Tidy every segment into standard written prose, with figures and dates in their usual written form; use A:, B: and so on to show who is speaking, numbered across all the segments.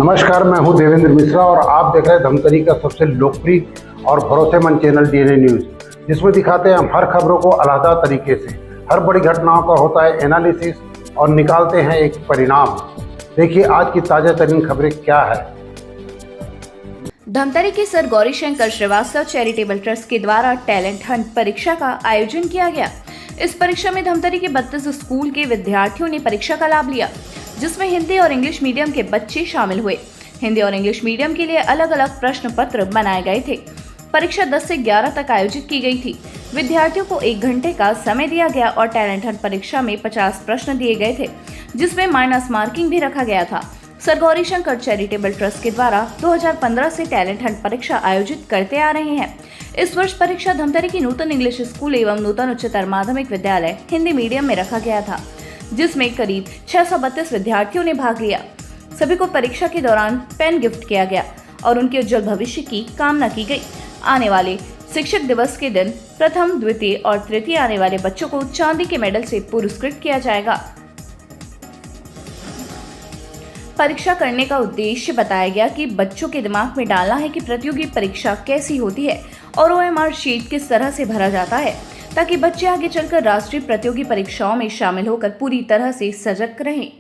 A: नमस्कार, मैं हूं देवेंद्र मिश्रा और आप देख रहे हैं धमतरी का सबसे लोकप्रिय और भरोसेमंद चैनल डीएनए न्यूज़, जिसमें दिखाते हैं हम हर खबरों को अलग तरीके से। हर बड़ी घटनाओं का होता है एनालिसिस और निकालते हैं एक परिणाम। देखिए आज की ताज़ा तरीन खबरें क्या है।
B: धमतरी के sir Gaurishankar Shrivastava charitable trust के द्वारा टैलेंट हंट परीक्षा का आयोजन किया गया। इस परीक्षा में धमतरी के 32 स्कूल के विद्यार्थियों ने परीक्षा का लाभ लिया, जिसमें हिंदी और इंग्लिश मीडियम के बच्चे शामिल हुए। हिंदी और इंग्लिश मीडियम के लिए अलग अलग प्रश्न पत्र बनाए गए थे। परीक्षा 10 से 11 तक आयोजित की गई थी। विद्यार्थियों को 1 घंटे का समय दिया गया और टैलेंट हंट परीक्षा में 50 प्रश्न दिए गए थे, जिसमें माइनस मार्किंग भी रखा गया था। सर गौरीशंकर चैरिटेबल ट्रस्ट के द्वारा 2015 से टैलेंट हंट परीक्षा आयोजित करते आ रहे हैं। इस वर्ष परीक्षा धमतरी की नूतन इंग्लिश स्कूल एवं नूतन उच्चतर माध्यमिक विद्यालय हिंदी मीडियम में रखा गया था, जिसमें करीब 632 विद्यार्थियों ने भाग लिया। सभी को परीक्षा के दौरान पेन गिफ्ट किया गया और उनके उज्जवल भविष्य की कामना की गई। आने वाले शिक्षक दिवस के दिन प्रथम, द्वितीय और तृतीय आने वाले बच्चों को चांदी के मेडल से पुरस्कृत किया जाएगा। परीक्षा करने का उद्देश्य बताया गया कि बच्चों के दिमाग में डालना है कि प्रतियोगी परीक्षा कैसी होती है और OMR शीट किस तरह से भरा जाता है, ताकि बच्चे आगे चलकर राष्ट्रीय प्रतियोगी परीक्षाओं में शामिल होकर पूरी तरह से सजग रहें।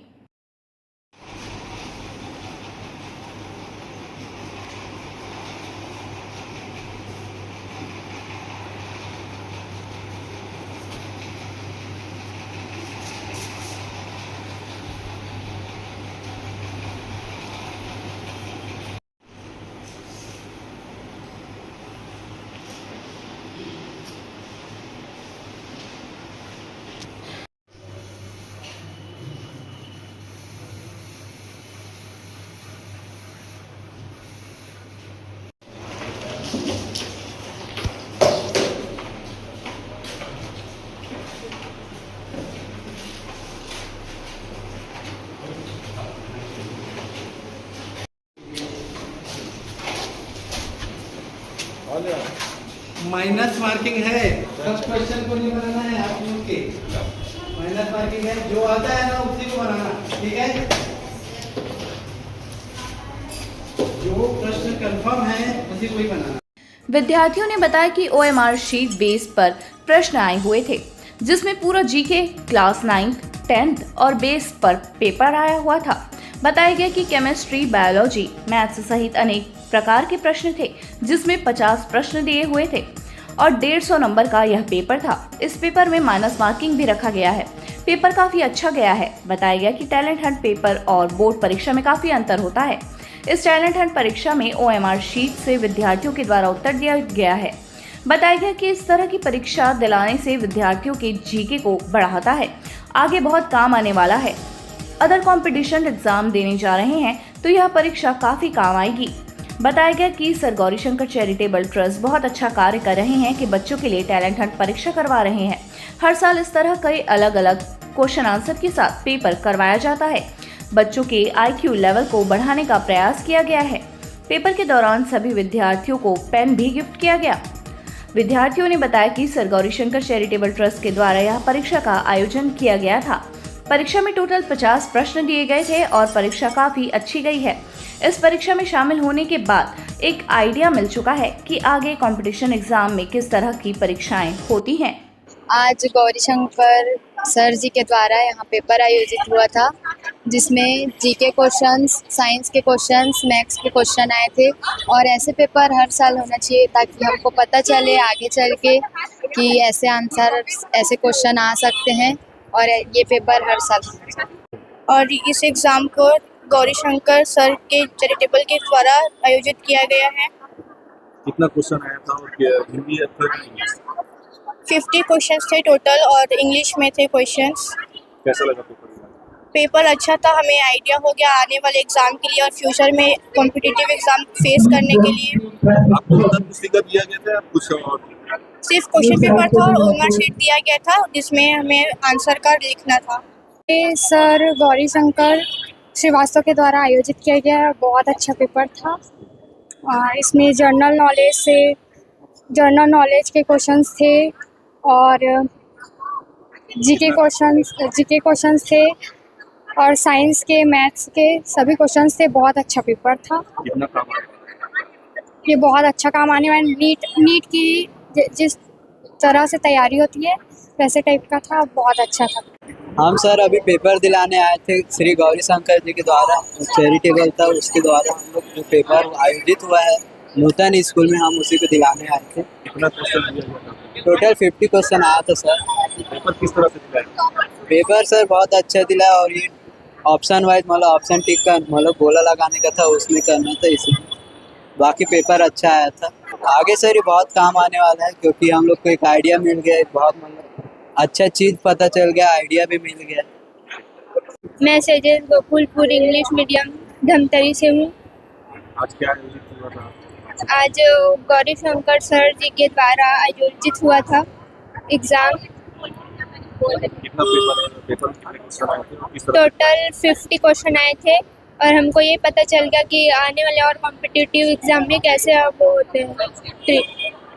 C: माइनस मार्किंग है, फर्स्ट क्वेश्चन को नहीं बनाना है आप लोग के। माइनस मार्किंग है, जो आता है ना उसी को बनाना, ठीक है। जो प्रश्न कंफर्म है उसी को ही बनाना।
B: विद्यार्थियों ने बताया कि OMR शीट बेस पर प्रश्न आए हुए थे, जिसमें पूरा जीके क्लास 9th, 10th और बेस पर पेपर आया हुआ था। बताया गया कि केमिस्ट्री, बायोलॉजी, मैथ्स सहित अनेक प्रकार के प्रश्न थे, जिसमें 50 प्रश्न दिए हुए थे और 150 नंबर का यह पेपर था। इस पेपर में माइनस मार्किंग भी रखा गया है। पेपर काफी अच्छा गया है। बताया गया कि टैलेंट हंट पेपर और बोर्ड परीक्षा में काफी अंतर होता है। इस टैलेंट हंट परीक्षा में OMR शीट से विद्यार्थियों के द्वारा उत्तर दिया गया है। बताया गया कि इस तरह की परीक्षा दिलाने से विद्यार्थियों के जीके को बढ़ाता है, आगे बहुत काम आने वाला है। अदर कंपटीशन एग्जाम देने जा रहे हैं तो यह परीक्षा काफी काम आएगी। बताया गया कि सर गौरीशंकर चैरिटेबल ट्रस्ट बहुत अच्छा कार्य कर रहे हैं कि बच्चों के लिए टैलेंट हंट परीक्षा करवा रहे हैं। हर साल इस तरह कई अलग अलग क्वेश्चन आंसर के साथ पेपर करवाया जाता है। बच्चों के IQ लेवल को बढ़ाने का प्रयास किया गया है। पेपर के दौरान सभी विद्यार्थियों को पेन भी गिफ्ट किया गया। विद्यार्थियों ने बताया कि सर गौरीशंकर चैरिटेबल ट्रस्ट के द्वारा यह परीक्षा का आयोजन किया गया था। परीक्षा में टोटल 50 प्रश्न दिए गए थे और परीक्षा काफी अच्छी गई है। इस परीक्षा में शामिल होने के बाद एक आइडिया मिल चुका है कि आगे कंपटीशन एग्जाम में किस तरह की परीक्षाएं होती हैं।
D: आज गौरीशंकर सर जी के द्वारा यहाँ पेपर आयोजित हुआ था, जिसमें जीके क्वेश्चंस, साइंस के क्वेश्चंस, मैथ्स के क्वेश्चन आए थे। और ऐसे पेपर हर साल होना चाहिए ताकि हमको पता चले आगे चल के कि ऐसे आंसर, ऐसे क्वेश्चन आ सकते हैं और ये पेपर हर साल होना चाहिए।
E: और इस एग्ज़ाम को गौरीशंकर सर के चैरिटेबल के द्वारा आयोजित किया गया है।
F: कितना क्वेश्चन आया था और हिंदी या फिर इंग्लिश?
E: 50 क्वेश्चंस थे टोटल और इंग्लिश में थे क्वेश्चंस।
F: कैसा लगा पेपर?
E: पेपर अच्छा था, हमें आइडिया हो गया आने वाले एग्ज़ाम के लिए और फ्यूचर में कॉम्पिटिटिव एग्ज़ाम फेस करने के लिए।
F: आपको मतलब पुस्तिका दिया गया था या कुछ और?
E: सिर्फ क्वेश्चन पेपर था और OMR शीट दिया गया था, जिसमें हमें आंसर का लिखना था।
G: ये सर गौरीशंकर श्रीवास्तव के द्वारा आयोजित किया गया बहुत अच्छा पेपर था। इसमें जनरल नॉलेज के क्वेश्चंस थे और जीके क्वेश्चंस थे और साइंस के मैथ्स के सभी क्वेश्चंस थे। बहुत अच्छा पेपर था।
F: कितना काम आया?
G: ये बहुत अच्छा काम आने वाला। नीट की जिस तरह से तैयारी होती है वैसे टाइप का था। बहुत अच्छा था।
H: हम सर अभी पेपर दिलाने आए थे श्री गौरी शंकर जी के द्वारा, चैरिटेबल था उसके द्वारा हम लोग जो पेपर आयोजित हुआ है नूतन स्कूल में, हम उसी को दिलाने आए थे।
F: कितना क्वेश्चन दिया गया था?
H: टोटल 50 क्वेश्चन आया था सर।
F: पेपर किस तरह से दिया?
H: पेपर सर बहुत अच्छा दिला और ये ऑप्शन वाइज मतलब ऑप्शन टिक का मतलब गोला लगाने का था, उसमें करना था इसलिए। बाकी पेपर अच्छा आया था। आगे सर ये बहुत काम आने वाला है क्योंकि हम लोग को एक आइडिया मिल गया, एक बहुत मतलब अच्छा चीज़ पता चल गया, आइडिया भी मिल गया।
E: मैं sages Gokulpur English medium Dhamtari से हूँ।
F: आज क्या आयोजित हुआ था?
E: आज गौरी शंकर सर जी के द्वारा आयोजित हुआ था एग्ज़ाम।
F: कितना पेपर कितने क्वेश्चन आए थे? किस तरह
E: टोटल 50 क्वेश्चन आए थे और हमको ये पता चल गया कि आने वाले और कॉम्पिटिटिव एग्ज़ाम में कैसे वो होते हैं।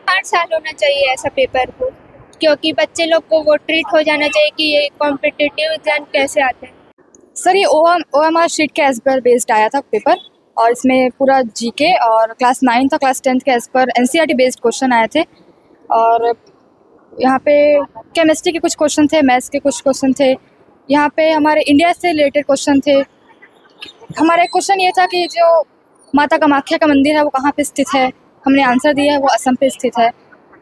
E: हर साल होना चाहिए ऐसा पेपर को, क्योंकि बच्चे लोग को वो ट्रीट हो जाना चाहिए कि ये कॉम्पिटिटिव एग्ज़ाम कैसे आते हैं।
G: सर ये OMR शीट के एज पर बेस्ड आया था पेपर, और इसमें पूरा जीके और क्लास 9 था, क्लास 10 के as per NCERT based question आए थे। और यहाँ पे केमिस्ट्री के कुछ क्वेश्चन थे, मैथ्स के कुछ क्वेश्चन थे। यहाँ पे हमारे इंडिया से रिलेटेड क्वेश्चन थे। हमारा एक क्वेश्चन ये था कि जो माता कामाख्या का मंदिर है वो कहाँ पे स्थित है। हमने आंसर दिया है वो असम पे स्थित है।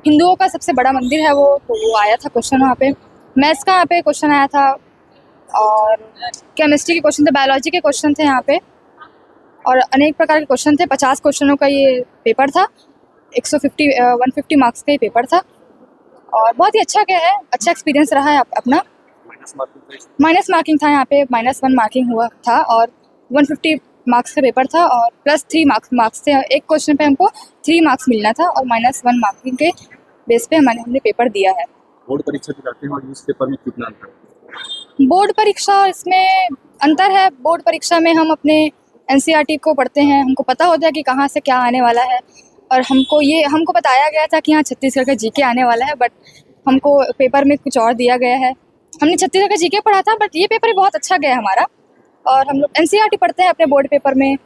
G: हिंदुओं का सबसे बड़ा मंदिर है वो, तो वो आया था क्वेश्चन वहाँ पे। मैथ्स का यहाँ पे क्वेश्चन आया था और केमिस्ट्री के क्वेश्चन थे, बायोलॉजी के क्वेश्चन थे यहाँ पे, और अनेक प्रकार के क्वेश्चन थे। 50 क्वेश्चनों का ये पेपर था। 150 मार्क्स का ये पेपर था और बहुत ही अच्छा गया है। अच्छा एक्सपीरियंस रहा है अपना। माइनस मार्किंग था यहाँ पे, -1 मार्किंग हुआ था और 150 मार्क्स का पेपर था और +3 मार्क्स थे। एक क्वेश्चन पे हमको 3 मार्क्स मिलना था और -1 मार्किंग के बेस पे हमने पेपर दिया है।
F: बोर्ड परीक्षा दिलाते हैं और इस पेपर में कितना अंतर है?
G: बोर्ड परीक्षा और इसमें अंतर है। बोर्ड परीक्षा में हम अपने NCERT को पढ़ते हैं, हमको पता होता है कि कहाँ से क्या आने वाला है, और हमको बताया गया था कि यहाँ छत्तीसगढ़ का जीके आने वाला है, बट हमको पेपर में कुछ और दिया गया है। हमने छत्तीसगढ़ का जीके पढ़ा था, बट ये पेपर भी बहुत अच्छा गया हमारा। और हम लोग NCERT पढ़ते हैं अपने बोर्ड पेपर में,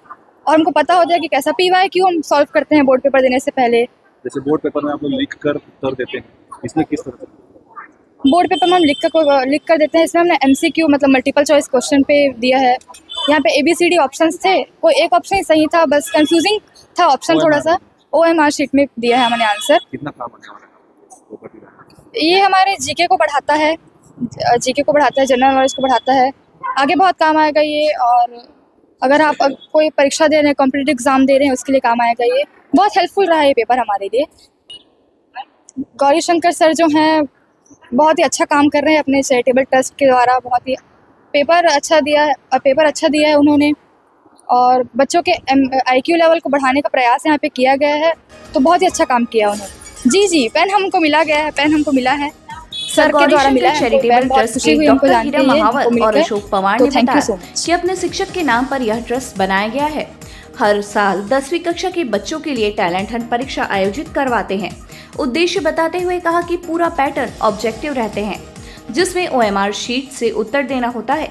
G: और हमको पता होता है कि कैसा PYQ हम सॉल्व करते हैं बोर्ड पेपर देने से पहले।
F: जैसे बोर्ड पेपर में आप लोग लिख कर उत्तर देते हैं, इसमें किस तरह से?
G: बोर्ड पेपर में हम लिख कर देते हैं। इसमें हमने MCQ मतलब मल्टीपल चॉइस क्वेश्चन पे दिया है। यहाँ पे ABCD ऑप्शंस थे, कोई एक ऑप्शन ही सही था, बस कंफ्यूजिंग था ऑप्शन थोड़ा सा। OMR शीट में दिया है हमने आंसर।
F: कितना काम आने वाला है?
G: ये हमारे जीके को बढ़ाता है, जनरल नॉलेज को बढ़ाता है। आगे बहुत काम आएगा ये। और अगर आप कोई परीक्षा दे रहे हैं, कॉम्पिटिटिव एग्जाम दे रहे हैं, उसके लिए काम आएगा ये। बहुत हेल्पफुल रहा है ये पेपर हमारे लिए। गौरी शंकर सर जो हैं बहुत ही अच्छा काम कर रहे हैं अपने चैरिटेबल ट्रस्ट के द्वारा। बहुत ही पेपर अच्छा दिया है उन्होंने, और बच्चों के IQ लेवल को बढ़ाने का प्रयास यहाँ पे किया गया है, तो बहुत ही अच्छा काम किया उन्होंने। जी पेन हमको मिला है सर के द्वारा मिला है।
B: चैरिटेबल ट्रस्ट के डॉक्टर हीरा महावर और अशोक पवार ने
G: थैंक यू सो
B: बताया
G: मच
B: कि अपने शिक्षक के नाम पर यह ट्रस्ट बनाया गया है। हर साल 10वीं कक्षा के बच्चों के लिए टैलेंट हंट परीक्षा आयोजित करवाते हैं। उद्देश्य बताते हुए कहा कि पूरा पैटर्न ऑब्जेक्टिव रहते हैं, जिसमें OMR शीट से उत्तर देना होता है।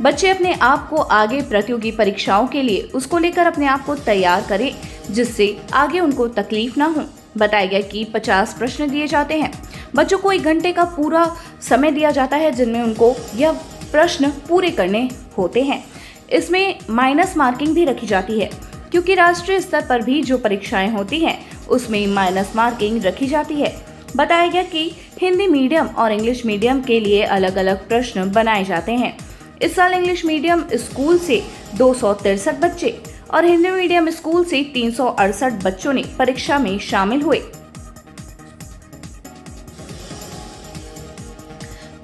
B: बच्चे अपने आप को आगे प्रतियोगी परीक्षाओं के लिए उसको लेकर अपने आप को तैयार करें, जिससे आगे उनको तकलीफ ना हो। बताया गया कि 50 प्रश्न दिए जाते हैं। बच्चों को 1 घंटे का पूरा समय दिया जाता है, जिनमें उनको यह प्रश्न पूरे करने होते हैं। इसमें माइनस मार्किंग भी रखी जाती है, क्योंकि राष्ट्रीय स्तर पर भी जो परीक्षाएं होती हैं उसमें माइनस मार्किंग रखी जाती है। बताया गया कि हिंदी मीडियम और इंग्लिश मीडियम के लिए अलग अलग प्रश्न बनाए जाते हैं। इस साल इंग्लिश मीडियम स्कूल से 263 बच्चे और हिंदी मीडियम स्कूल से 368 बच्चों ने परीक्षा में शामिल हुए।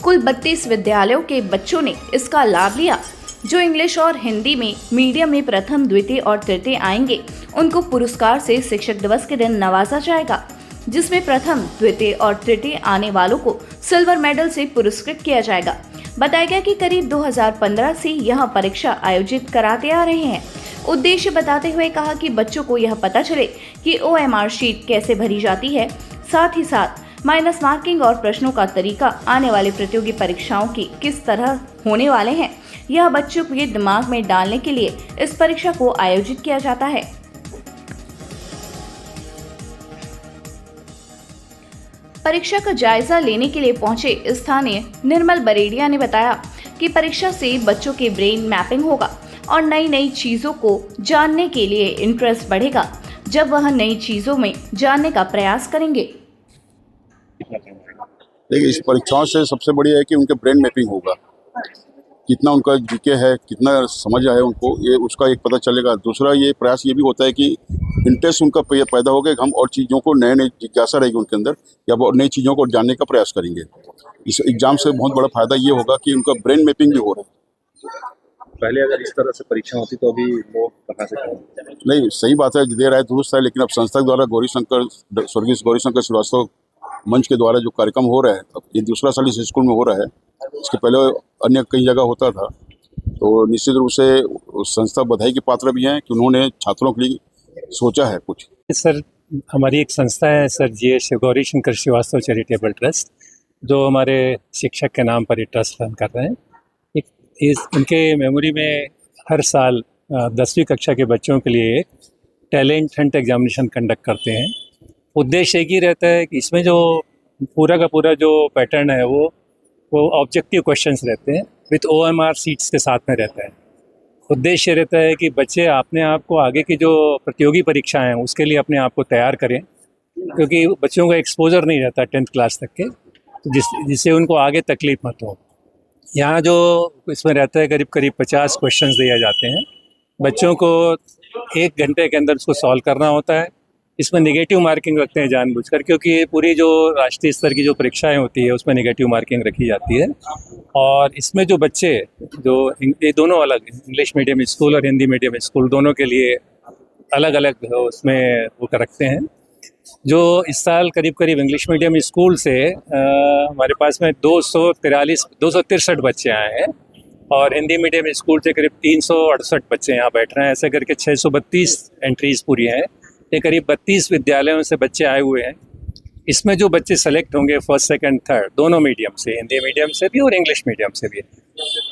B: कुल 32 विद्यालयों के बच्चों ने इसका लाभ लिया। जो इंग्लिश और हिंदी में मीडियम में प्रथम, द्वितीय और तृतीय आएंगे, उनको पुरस्कार से शिक्षक दिवस के दिन नवाजा जाएगा, जिसमें प्रथम, द्वितीय और तृतीय आने वालों को सिल्वर मेडल से पुरस्कृत किया जाएगा। बताया गया कि करीब 2015 से यह परीक्षा आयोजित कराते आ रहे हैं। उद्देश्य बताते हुए कहा कि बच्चों को यह पता चले कि OMR शीट कैसे भरी जाती है, साथ ही साथ माइनस मार्किंग और प्रश्नों का तरीका आने वाले प्रतियोगी परीक्षाओं की किस तरह होने वाले हैं, यह बच्चों के दिमाग में डालने के लिए इस परीक्षा को आयोजित किया जाता है। परीक्षा का जायजा लेने के लिए पहुंचे स्थानीय निर्मल बरेडिया ने बताया कि परीक्षा से बच्चों के ब्रेन मैपिंग होगा और नई नई चीजों को जानने के लिए इंटरेस्ट बढ़ेगा जब वह नई चीजों में जानने का प्रयास करेंगे।
F: देखिए, इस परीक्षाओं से सबसे बढ़िया है कि उनके ब्रेन मैपिंग होगा, कितना उनका जीके है, कितना समझ आया उनको, ये उसका एक पता चलेगा। दूसरा ये प्रयास ये भी होता है कि इंटरेस्ट उनका पैदा हो गया, हम और चीज़ों को नए नई जिज्ञासा रहेगी उनके अंदर, या वो नई चीज़ों को जानने का प्रयास करेंगे। इस एग्जाम से बहुत बड़ा फायदा ये होगा कि उनका ब्रेन मैपिंग भी हो रहा है।
I: पहले अगर इस तरह से परीक्षा होती तो अभी वो कहाँ से करेंगे?
F: नहीं, सही बात है, देर आए दुरुस्त है, लेकिन अब संस्था द्वारा स्वर्गीय गौरीशंकर श्रीवास्तव मंच के द्वारा जो कार्यक्रम हो रहा है, अब ये दूसरा साल इस स्कूल में हो रहा है। इसके पहले अन्य कई जगह होता था, तो निश्चित रूप से संस्था बधाई के पात्र भी हैं कि उन्होंने छात्रों के लिए सोचा है कुछ।
J: सर, हमारी एक संस्था है sir Gaurishankar Shrivastava charitable trust, जो हमारे शिक्षक के नाम पर ये ट्रस्ट रन कर रहे हैं। उनके मेमोरी में हर साल 10वीं कक्षा के बच्चों के लिए एक टैलेंट हंट एग्जामिनेशन कंडक्ट करते हैं। उद्देश्य एक ही रहता है कि इसमें जो पूरा का पूरा जो पैटर्न है वो ऑब्जेक्टिव क्वेश्चंस रहते हैं, विथ OMR सीट्स के साथ में रहता है। उद्देश्य रहता है कि बच्चे अपने आप को आगे की जो प्रतियोगी परीक्षाएं हैं उसके लिए अपने आप को तैयार करें, क्योंकि बच्चों का एक्सपोजर नहीं रहता 10th क्लास तक के, तो जिससे उनको आगे तकलीफ मत हो। यहाँ जो इसमें रहता है करीब 50 क्वेश्चंस दिए जाते हैं, बच्चों को 1 घंटे के अंदर उसको सॉल्व करना होता है। इसमें नेगेटिव मार्किंग रखते हैं जानबूझकर, क्योंकि पूरी जो राष्ट्रीय स्तर की जो परीक्षाएं होती है उसमें नेगेटिव मार्किंग रखी जाती है। और इसमें जो बच्चे ये दोनों अलग, इंग्लिश मीडियम स्कूल और हिंदी मीडियम स्कूल दोनों के लिए अलग अलग उसमें वो रखते हैं। जो इस साल करीब इंग्लिश मीडियम स्कूल से हमारे पास में 263 बच्चे आए हैं, और हिंदी मीडियम स्कूल से करीब 368 बच्चे यहाँ बैठ रहे हैं। ऐसे करके 632 एंट्रीज पूरी हैं। ये करीब 32 विद्यालयों से बच्चे आए हुए हैं। इसमें जो बच्चे सेलेक्ट होंगे फर्स्ट, सेकंड, थर्ड दोनों मीडियम से, हिंदी मीडियम से भी और इंग्लिश मीडियम से भी,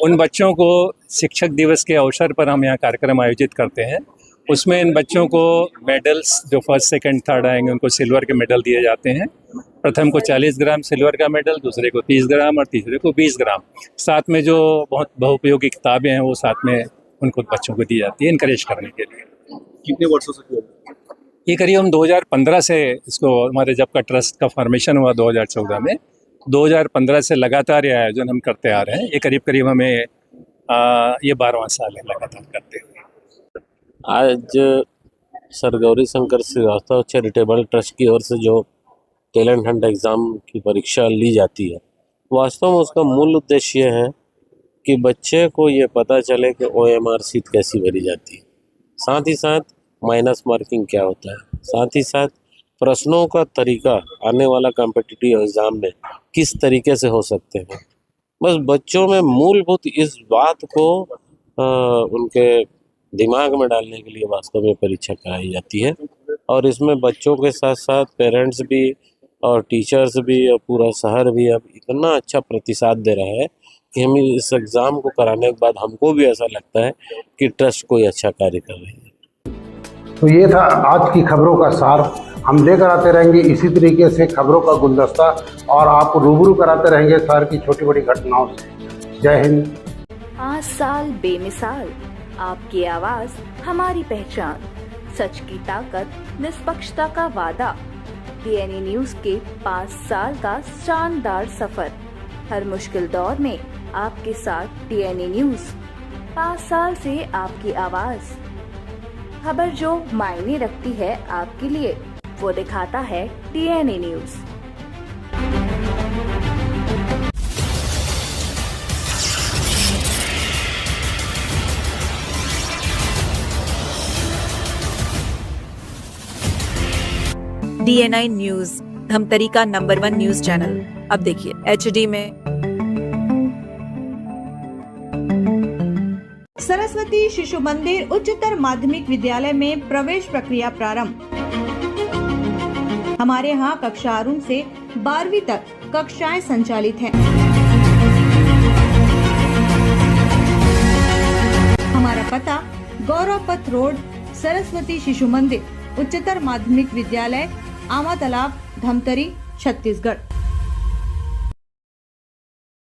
J: उन बच्चों को शिक्षक दिवस के अवसर पर हम यहाँ कार्यक्रम आयोजित करते हैं। उसमें इन बच्चों को मेडल्स, जो फर्स्ट, सेकंड, थर्ड आएंगे उनको सिल्वर के मेडल दिए जाते हैं। प्रथम को 40 ग्राम सिल्वर का मेडल, दूसरे को 30 ग्राम और तीसरे को 20 ग्राम। साथ में जो बहुत बहुपयोगी किताबें हैं वो साथ में उनको बच्चों को दी जाती है इनकरेज करने के लिए।
I: कितने वर्षों से किया?
J: ये करीब हम 2015 से इसको, हमारे जब का ट्रस्ट का फॉर्मेशन हुआ 2014 में, 2015 से लगातार ये आयोजन हम करते आ रहे हैं। ये करीब हमें ये 12वां साल है लगातार करते हुए।
K: आज sir Gaurishankar Shrivastava charitable trust की ओर से जो टैलेंट हंट एग्ज़ाम की परीक्षा ली जाती है, वास्तव में उसका मूल उद्देश्य ये है कि बच्चे को ये पता चले कि OMR सीट कैसी भरी जाती है, साथ ही साथ माइनस मार्किंग क्या होता है, साथ ही साथ प्रश्नों का तरीका आने वाला कॉम्पिटिटिव एग्ज़ाम में किस तरीके से हो सकते हैं। बस बच्चों में मूलभूत इस बात को उनके दिमाग में डालने के लिए वास्तव में परीक्षा कराई जाती है। और इसमें बच्चों के साथ साथ पेरेंट्स भी और टीचर्स भी और पूरा शहर भी अब इतना अच्छा प्रतिसाद दे रहा है कि हम इस एग्ज़ाम को कराने के बाद हमको भी ऐसा लगता है कि ट्रस्ट कोई अच्छा कार्य कर रही है।
A: तो ये था आज की खबरों का सार। हम लेकर आते रहेंगे इसी तरीके से खबरों का गुलदस्ता, और आपको रूबरू कराते रहेंगे शहर की छोटी बड़ी घटनाओं से। जय हिंद।
B: 5 साल बेमिसाल, आपकी आवाज हमारी पहचान, सच की ताकत, निष्पक्षता का वादा। डीएनए न्यूज के 5 साल का शानदार सफर, हर मुश्किल दौर में आपके साथ डीएनए न्यूज। 5 साल से आपकी आवाज, खबर जो मायने रखती है आपके लिए, वो दिखाता है DNA news.
L: DNI news, Dhamtari का नंबर 1 न्यूज चैनल। अब देखिए HD में।
M: सरस्वती शिशु मंदिर उच्चतर माध्यमिक विद्यालय में प्रवेश प्रक्रिया प्रारंभ। हमारे यहाँ कक्षा आरंभ से 12वीं तक कक्षाएं संचालित हैं। पता गौरव पथ रोड, सरस्वती शिशु मंदिर, उच्चतर माध्यमिक विद्यालय, आमा तालाब, धमतरी, छत्तीसगढ़।